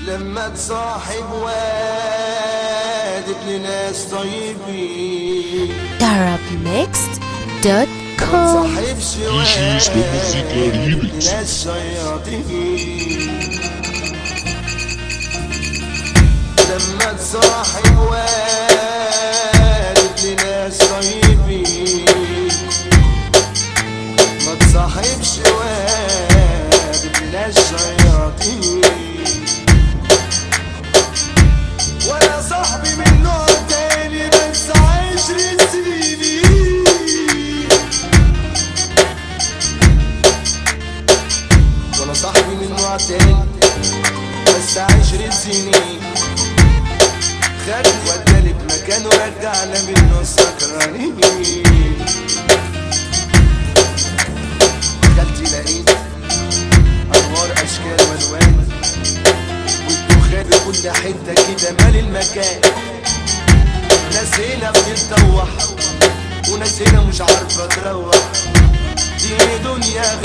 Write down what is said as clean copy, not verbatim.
لما تصاحب واد ابن ناس طيبين Arabmixed.com. تصاحبش DJs do Música واد ابن Remix. ناس شياطين لما تصاحب واد ابن ناس طيبين ما تصاحبش واد ابن ناس شياطين ولا صاحبي من نوع تاني بس 10 سنين ولا صاحبي من نوع تاني بس 10 سنين خد وداني بمكانه رجعنا منه سكرانين دخلت لقيت انوار اشكال والوان والدخان في كل حته كده مال المكان ناس هنا بتتطوح وناس هنا مش عارفه تروح دي دنيا